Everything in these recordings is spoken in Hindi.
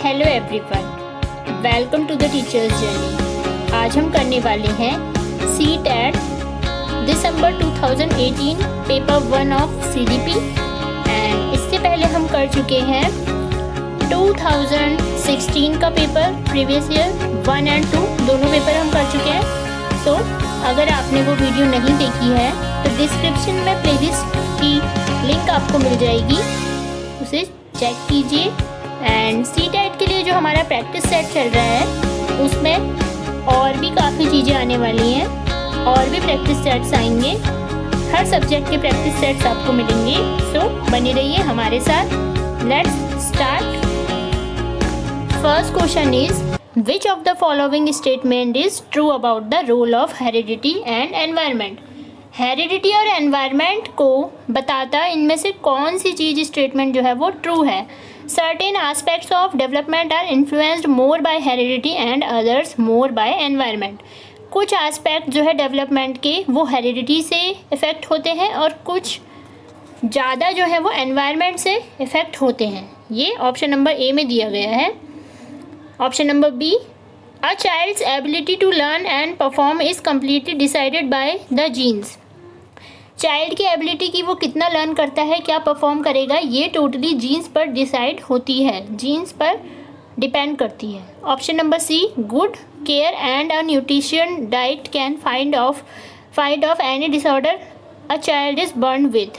Hello everyone, welcome to the teachers journey. आज हम करने वाले हैं CTET December 2018 paper 1 of CDP and इससे पहले हम कर चुके हैं 2016 का पेपर प्रीवियस ईयर 1 एंड 2 दोनों पेपर हम कर चुके हैं। तो अगर आपने वो वीडियो नहीं देखी है तो डिस्क्रिप्शन में प्लेलिस्ट की लिंक आपको मिल जाएगी, उसे चेक कीजिए। एंड CTET के लिए जो हमारा प्रैक्टिस सेट चल रहा है उसमें और भी काफ़ी चीज़ें आने वाली हैं, और भी प्रैक्टिस सेट्स आएंगे। हर सब्जेक्ट के प्रैक्टिस सेट्स आपको मिलेंगे, सो बने रहिए हमारे साथ। Let's start. First question is which of the following statement is true about the role of heredity and environment. Heredity और एनवायरनमेंट को बताता इनमें से कौन सी चीज़ स्टेटमेंट जो है वो ट्रू है। Certain aspects of development are influenced more by heredity and others more by environment। कुछ एस्पेक्ट जो है डेवलपमेंट के वो हेरिडिटी से इफ़ेक्ट होते हैं और कुछ ज़्यादा जो है वो एनवायरनमेंट से इफ़ेक्ट होते हैं। ये ऑप्शन नंबर ए में दिया गया है। Option number B, a child's ability to learn and perform is completely decided by the genes. Child की एबिलिटी की वो कितना लर्न करता है, क्या परफॉर्म करेगा, ये टोटली जीन्स पर डिसाइड होती है, जीन्स पर डिपेंड करती है। Option number C, good care and a nutrition diet can find off any disorder a child is born with.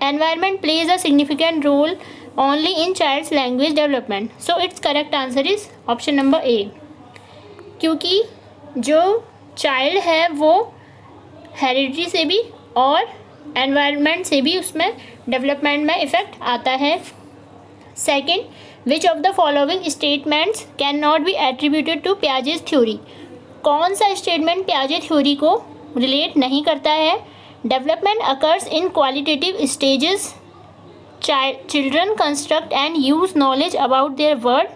Environment plays a significant role only in child's language development. So its correct answer is option number A, क्योंकि जो चाइल्ड है वो हेरिडिटी से भी और एनवायरनमेंट से भी उसमें डेवलपमेंट में इफ़ेक्ट आता है। Second, which of the following statements can not be attributed to Piaget's theory. कौन सा स्टेटमेंट पियाजे थ्योरी को रिलेट नहीं करता है। Development occurs in qualitative stages, children construct and use knowledge about their world,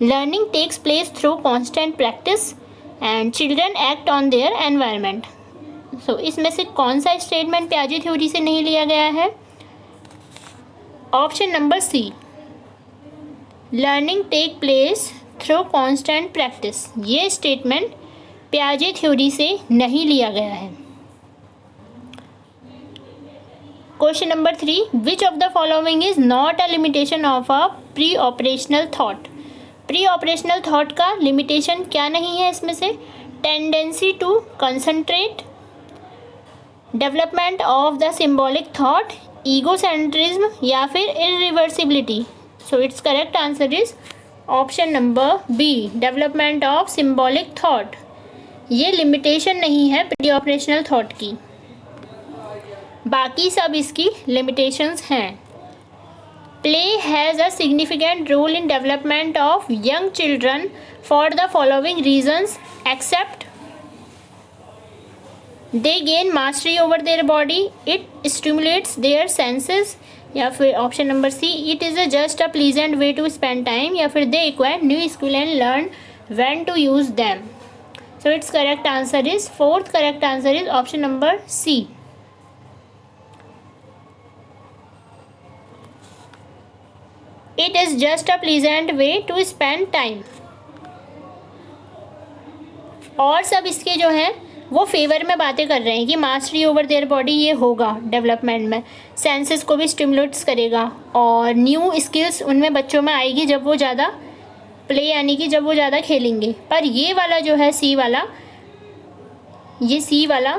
learning takes place through constant practice and children act on their environment. So इसमें से कौन सा स्टेटमेंट पियाजे थ्योरी से नहीं लिया गया है। Option number C, learning take place through constant practice, ये स्टेटमेंट पियाजे थ्योरी से नहीं लिया गया है। Question number 3, which of the following is not a limitation of a pre operational thought. Pre operational thought का लिमिटेशन क्या नहीं है इसमें से। Tendency to concentrate, development of the symbolic thought, egocentrism या फिर irreversibility. So its correct answer is option number B, development of symbolic thought. ये लिमिटेशन नहीं है प्री ऑपरेशनल थॉट की, बाकी सब इसकी लिमिटेशंस हैं। Play has a significant role in development of young children for the following reasons except they gain mastery over their body, it stimulates their senses, या फिर option number C, it is a just a pleasant way to spend time, या फिर they acquire new skill and learn when to use them. So its correct answer is, fourth correct answer is option number C. It is just a pleasant way to spend time। और सब इसके जो हैं वो फेवर में बातें कर रहे हैं कि मास्टरी ओवर देयर बॉडी ये होगा डेवलपमेंट में, सेंसेस को भी स्टिमुलेट्स करेगा और न्यू स्किल्स उनमें बच्चों में आएगी जब वो ज़्यादा प्ले यानी कि जब वो ज़्यादा खेलेंगे। पर ये वाला जो है सी वाला, ये सी वाला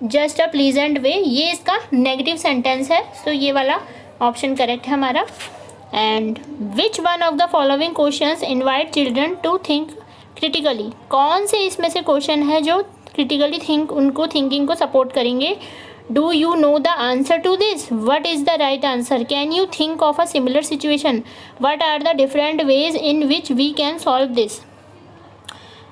जस्ट अ प्लीजेंट वे, ये इसका नेगेटिव सेंटेंस है। सो ये वाला ऑप्शन करेक्ट है हमारा। And which one of the following questions invite children to think critically. कौन से इसमें से क्वेश्चन है जो क्रिटिकली उनको थिंकिंग को सपोर्ट करेंगे। Do you know the answer to this, what is the right answer, can you think of a similar situation, what are the different ways in which we can solve this.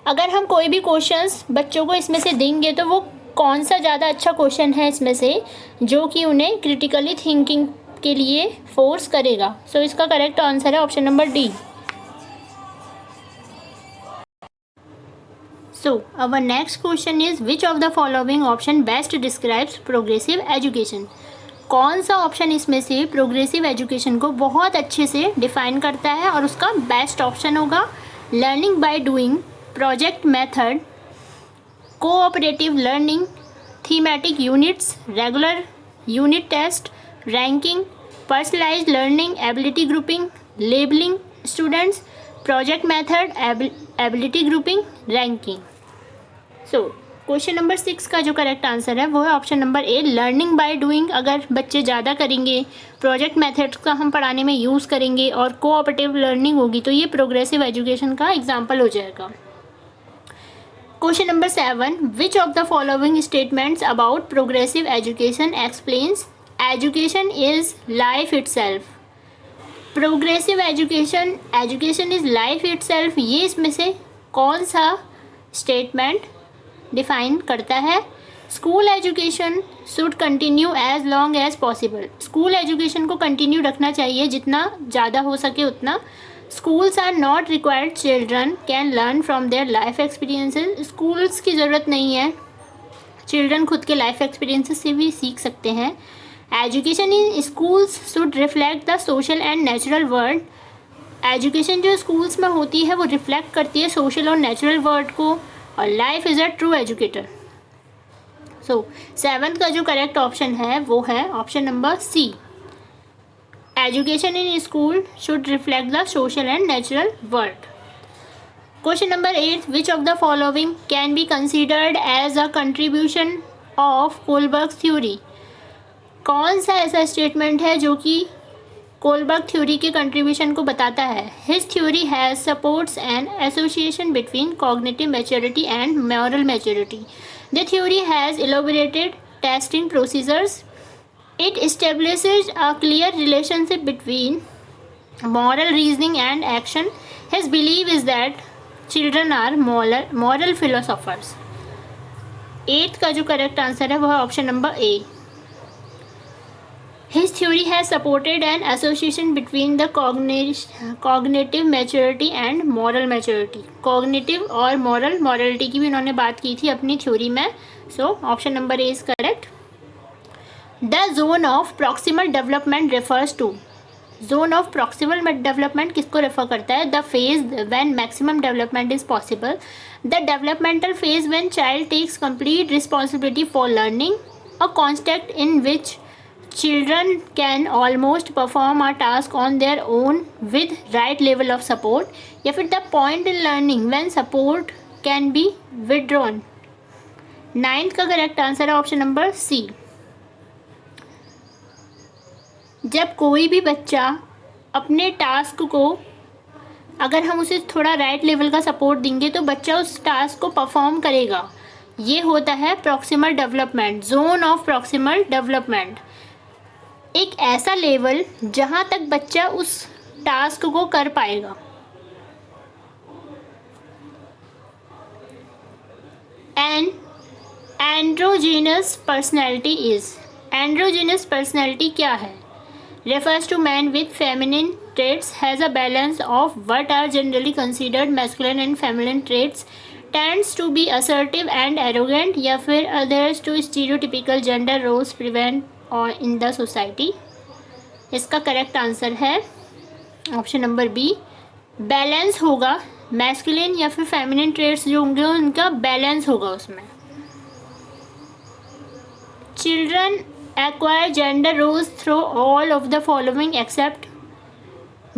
अगर हम कोई भी क्वेश्चंस बच्चों को इसमें से देंगे तो वो कौन सा ज़्यादा अच्छा क्वेश्चन है इसमें से जो कि उन्हें क्रिटिकली थिंकिंग के लिए फोर्स करेगा। सो इसका करेक्ट आंसर है option number D. So our next question is which of the following option best describes progressive education। कौन सा ऑप्शन इसमें से प्रोग्रेसिव एजुकेशन को बहुत अच्छे से डिफाइन करता है और उसका बेस्ट ऑप्शन होगा? Learning by doing, project method, cooperative learning, thematic units, regular unit test, ranking, personalised learning, ability grouping, labelling students, project method, ability grouping, ranking. So question number 6 का जो करेक्ट आंसर है वो है option number A, learning by doing. अगर बच्चे ज़्यादा करेंगे, प्रोजेक्ट मेथड्स का हम पढ़ाने में यूज़ करेंगे और कोऑपरेटिव लर्निंग होगी तो ये प्रोग्रेसिव एजुकेशन का एग्जाम्पल हो जाएगा। Question number 7, which of the following statements about progressive education explains education is life itself? Progressive education is life itself, ये इसमें से कौन सा स्टेटमेंट डिफाइन करता है? School education should continue as long as possible, school education को कंटिन्यू रखना चाहिए जितना ज़्यादा हो सके उतना। Schools are not required, children can learn from their life experiences, schools की ज़रूरत नहीं है, चिल्ड्रन खुद के लाइफ एक्सपीरियंसेस से भी सीख सकते हैं। Education in schools should reflect the social and natural world, education जो स्कूल्स में होती है वो रिफ्लेक्ट करती है सोशल और नेचुरल वर्ल्ड को, और life is a true educator. So 7th का जो करेक्ट ऑप्शन है वो है option number C, education in school should reflect the social and natural world. Question number 8, which of the following can be considered as a contribution of Kohlberg theory? कौन सा ऐसा स्टेटमेंट है जो कि कोलबर्ग थ्योरी के कंट्रीब्यूशन को बताता है? His theory has supports an association between cognitive maturity and moral maturity, the theory has elaborated testing procedures, it establishes a clear relationship between moral reasoning and action. His belief is that children are moral philosophers. 8th का जो करेक्ट आंसर है वो है option number A, His theory has supported an association between the cognitive maturity and moral maturity. Cognitive और moral, morality की भी उन्होंने बात की थी अपनी थ्योरी में. So option number A is correct. The zone of proximal development refers to. Zone of proximal development किसको रेफर करता है? The phase when maximum development is possible. The developmental phase when child takes complete responsibility for learning. A context in which children can almost perform a task on their own with right level of support. या फिर the point in learning when support can be withdrawn. 9th का करेक्ट आंसर है ऑप्शन नंबर सी. जब कोई भी बच्चा अपने टास्क को, अगर हम उसे थोड़ा राइट लेवल का सपोर्ट देंगे तो बच्चा उस टास्क को परफॉर्म करेगा. ये होता है proximal development, zone of proximal development. एक ऐसा लेवल जहाँ तक बच्चा उस टास्क को कर पाएगा. And androgynous personality is. Androgynous personality क्या है? refers to man with feminine traits, has a balance of what are generally considered masculine and feminine traits, tends to be assertive and arrogant, या फिर others to stereotypical gender roles prevalent in the society. इसका करेक्ट आंसर है ऑप्शन नंबर बी, बैलेंस होगा. मैस्कुलिन या फिर फेमिनिन ट्रेट्स जो होंगे उनका बैलेंस होगा उसमें. Children acquire gender roles through all of the following except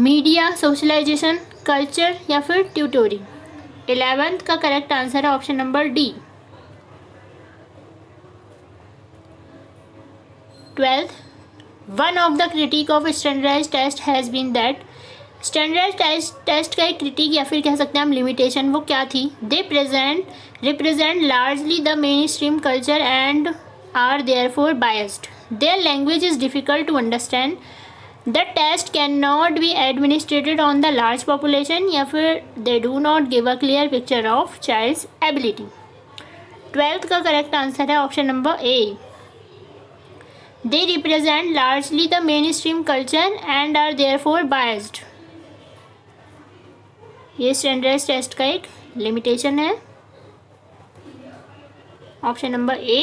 media, socialization, culture या फिर tutoring. 11th का करेक्ट आंसर है option number D. 12th, one of the critique of standardized test has been that standardized test का एक क्रिटिक या फिर कह सकते हैं हम लिमिटेशन, वो क्या थी? They represent largely the mainstream culture and are therefore biased. Their language is difficult to understand. The test cannot be administered on the large population या फिर they do not give a clear picture of child's ability. 12th का करेक्ट आंसर है option number A. They represent largely the mainstream culture and are therefore biased. ये स्टैंडर्डाइज्ड टेस्ट का एक लिमिटेशन है. Option number A.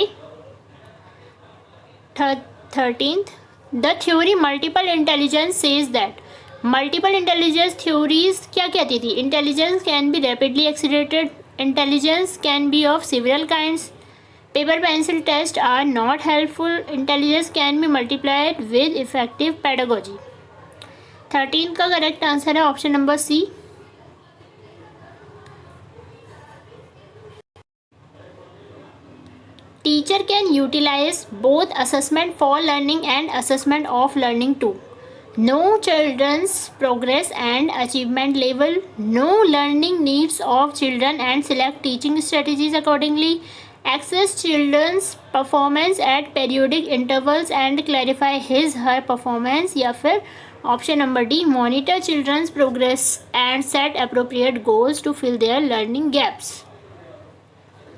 13th, the theory multiple intelligence says that. Multiple intelligence theories क्या कहती थी? Intelligence can be rapidly accelerated, intelligence can be of several kinds, paper pencil test are not helpful, intelligence can be multiplied with effective pedagogy. 13 का करेक्ट आंसर है option number C. Teacher can utilize both assessment for learning and assessment of learning too. Know children's progress and achievement level, know learning needs of children and select teaching strategies accordingly. Assess children's performance at periodic intervals and clarify his/her performance. या फिर option number D, monitor children's progress and set appropriate goals to fill their learning gaps.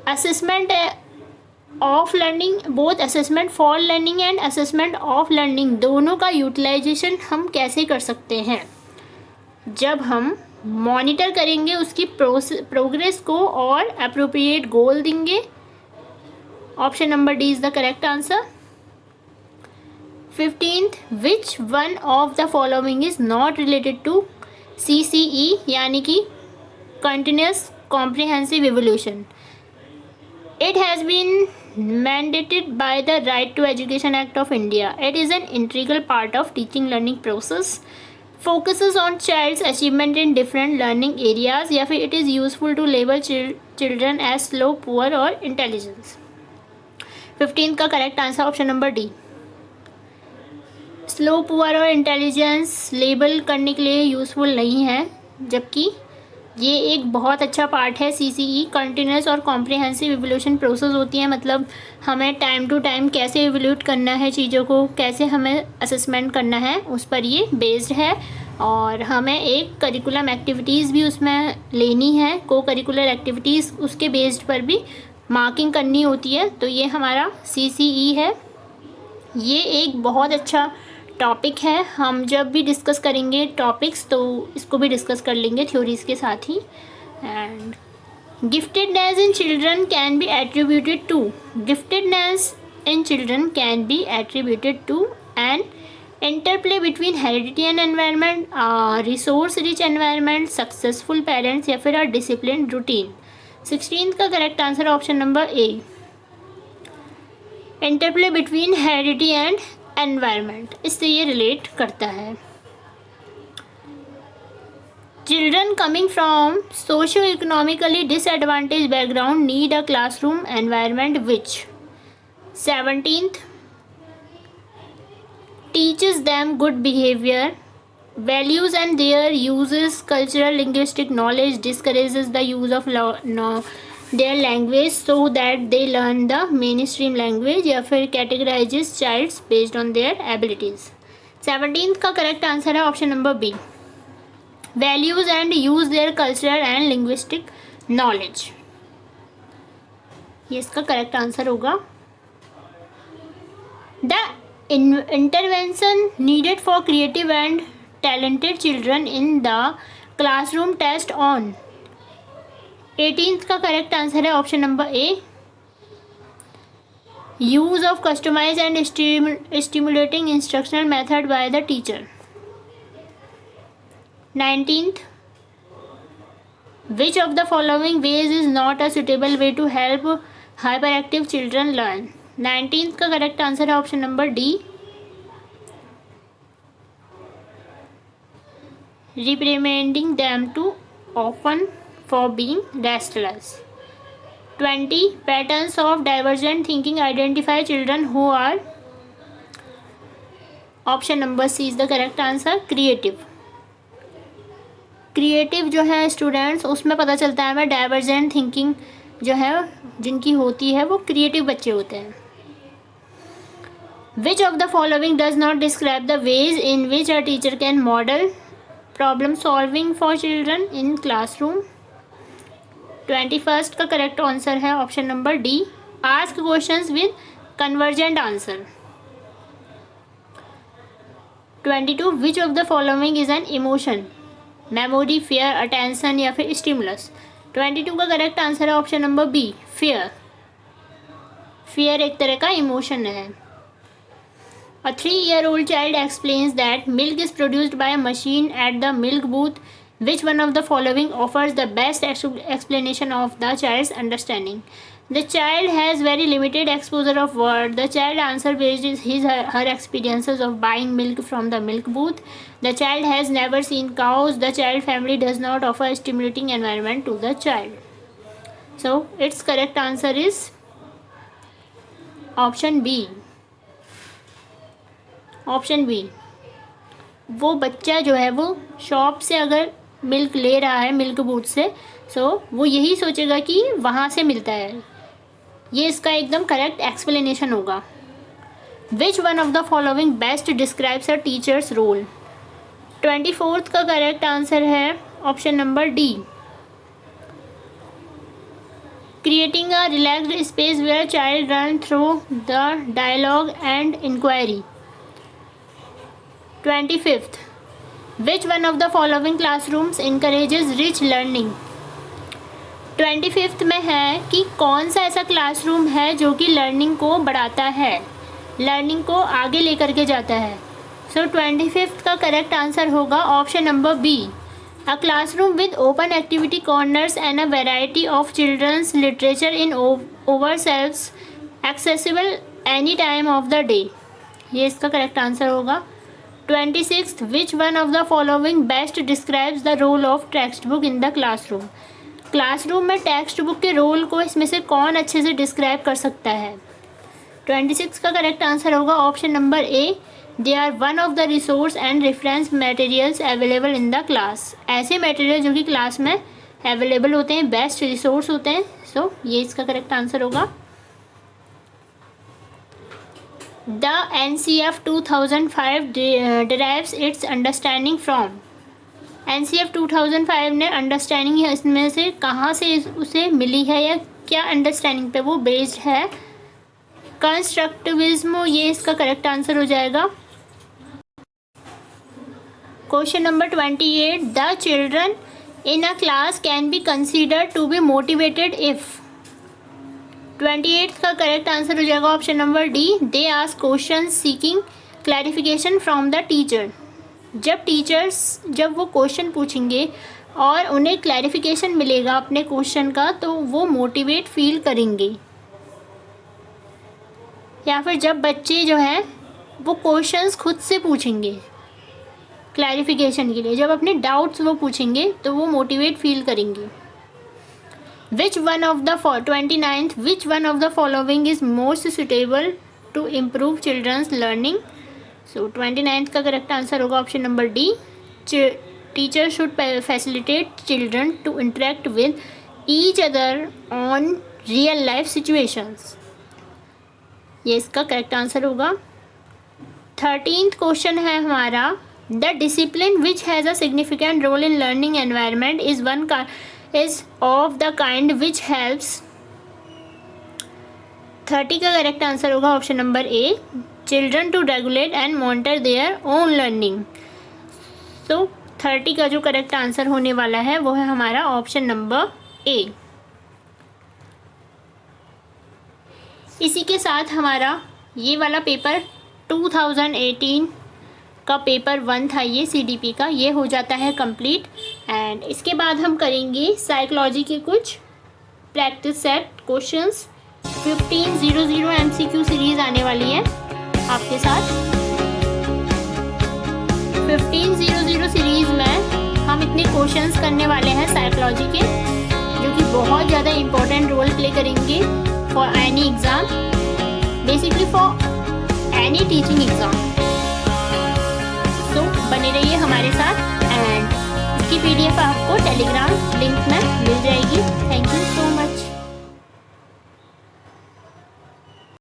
Assessment of learning, both assessment for learning and assessment of learning, दोनों का यूटिलाइजेशन हम कैसे कर सकते हैं? जब हम मॉनिटर करेंगे उसकी प्रोग्रेस को और अप्रोप्रिएट गोल देंगे। Option number D is the correct answer. 15th, which one of the following is not related to CCE यानी कि continuous comprehensive evolution. It has been mandated by the Right to Education Act of India. It is an integral part of teaching learning process. Focuses on child's achievement in different learning areas या फिर it is useful to label children as slow, poor or intelligence. 15th का correct answer option number D. Slow, poor और इंटेलिजेंस लेबल करने के लिए यूज़फुल नहीं है, जबकि ये एक बहुत अच्छा पार्ट है। CCE कंटिन्यूस और कॉम्प्रिहेंसिव इवोल्यूशन प्रोसेस होती है, मतलब हमें टाइम टू टाइम कैसे इवोल्यूट करना है चीज़ों को, कैसे हमें असेसमेंट करना है, उस पर ये बेस्ड है। और हमें एक करिकुलम एक्टिविटीज़ भी उसमें लेनी है, को करिकुलर एक्टिविटीज़ उसके बेस्ड पर भी मार्किंग करनी होती है। तो ये हमारा CCE है। ये एक बहुत अच्छा टॉपिक है। हम जब भी डिस्कस करेंगे टॉपिक्स तो इसको भी डिस्कस कर लेंगे थ्योरीज के साथ ही। And giftedness in children can be attributed to, giftedness in children can be attributed to an interplay between heredity and environment, resource rich environment, successful parents या फिर अ डिसिप्लिन रूटीन। 16th का correct answer option number A, interplay between heredity and environment, इससे ये रिलेट करता है। Children coming from socio economically disadvantage background need a classroom environment which. 17th, teaches them good behavior, values and their uses cultural linguistic knowledge, discourages the use of their language so that they learn the mainstream language या फिर categorizes childs based on their abilities। 17th का करेक्ट आंसर है option number B, values and use their cultural and linguistic knowledge, ये इसका करेक्ट आंसर होगा। The intervention needed for creative and talented children in the classroom test on। 18th का करेक्ट आंसर है option number A, use of customise and stimulating instructional method by the teacher. 19th, which of the following ways is not a suitable way to help hyper active children learn. 19th का करेक्ट आंसर है option number D, reprimanding them too often for being restless। 20, patterns of divergent thinking identify children who are, option number C is the correct answer, creative. Creative जो है स्टूडेंट्स, उसमें पता चलता है हमें डाइवर्जेंट थिंकिंग जो है जिनकी होती है वो क्रिएटिव बच्चे होते हैं। Which of the following does not describe the ways in which a teacher can model problem solving for children in classroom. 21st का करेक्ट आंसर है option number D, ask questions with convergent answer. 22, which of the following is an emotion, memory, fear, attention या फिर स्टिमुलस। 22 का करेक्ट आंसर है option number B, fear. Fear एक तरह का इमोशन है। A 3-year-old child explains that milk is produced by a machine at the milk booth. Which one of the following offers the best explanation of the child's understanding? The child has very limited exposure of word. The child answer based her experiences of buying milk from the milk booth. The child has never seen cows. The child family does not offer a stimulating environment to the child. So its correct answer is option B. Option B. वो बच्चा जो है वो शॉप से अगर मिल्क ले रहा है मिल्क बूथ से, सो वो यही सोचेगा कि वहाँ से मिलता है। ये इसका एकदम करेक्ट एक्सप्लेनेशन होगा। Which one of the following best describes a teacher's role? 24th का करेक्ट आंसर है option number D. Creating a relaxed space where child run through the dialogue and inquiry. 25th, which one of the following classrooms encourages rich learning? 25th में है कि कौन सा ऐसा क्लासरूम है जो कि लर्निंग को बढ़ाता है, लर्निंग को आगे लेकर के जाता है। सो 25th का करेक्ट आंसर होगा option number B. A classroom with open activity corners and a variety of children's literature in over shelves accessible any time of the day. ये इसका करेक्ट आंसर होगा। 26th, which one of the following best describes the role of textbook in the classroom? Classroom में टेक्स्ट बुक के रोल को इसमें से कौन अच्छे से डिस्क्राइब कर सकता है? 26 का करेक्ट आंसर होगा option number A. They are one of the resource and reference materials available in the class. ऐसे मटेरियल जो कि क्लास में अवेलेबल होते हैं, बेस्ट रिसोर्स होते हैं। सो ये इसका करेक्ट आंसर होगा। The NCF 2005 derives its understanding from। NCF 2005 ने अंडरस्टैंडिंग इसमें से कहाँ से उसे मिली है या क्या अंडरस्टैंडिंग पे वो बेस्ड है? कंस्ट्रक्टिविज्म, ये इसका करेक्ट आंसर हो जाएगा। Question number 28, the children in a class can be considered to be motivated if. 28th का करेक्ट आंसर हो जाएगा option number D. They ask question seeking clarification from the teacher. जब वो क्वेश्चन पूछेंगे और उन्हें क्लैरिफिकेशन मिलेगा अपने क्वेश्चन का, तो वो मोटिवेट फील करेंगे। या फिर जब बच्चे जो हैं वो क्वेश्चंस खुद से पूछेंगे क्लैरिफिकेशन के लिए, जब अपने डाउट्स वो पूछेंगे तो वो मोटिवेट फील करेंगे। Which one of the 29th, which one of the following is most suitable to improve children's learning? So 29th का करेक्ट आंसर होगा option number D. Teacher should facilitate children to interact with each other on real life situations. ये इसका करेक्ट आंसर होगा। 13th क्वेश्चन है हमारा, the discipline which has a significant role in learning environment is of the kind which helps। 30 का करेक्ट आंसर होगा option number A. Children to regulate and monitor their own learning. So 30 का जो करेक्ट आंसर होने वाला है वो है हमारा ऑप्शन नंबर ए। इसी के साथ हमारा ये वाला पेपर 2018 का पेपर 1 था, ये CDP का, ये हो जाता है कंप्लीट। एंड इसके बाद हम करेंगे साइकोलॉजी के कुछ practice set questions. 1500 MCQ series आने वाली है आपके साथ। 1500 सीरीज़ में हम इतने क्वेश्चंस करने वाले हैं साइकोलॉजी के, जो कि बहुत ज़्यादा इम्पोर्टेंट रोल प्ले करेंगे for any exam, basically for any teaching exam. तो बने रहिए हमारे साथ। एंड इसकी PDF आपको टेलीग्राम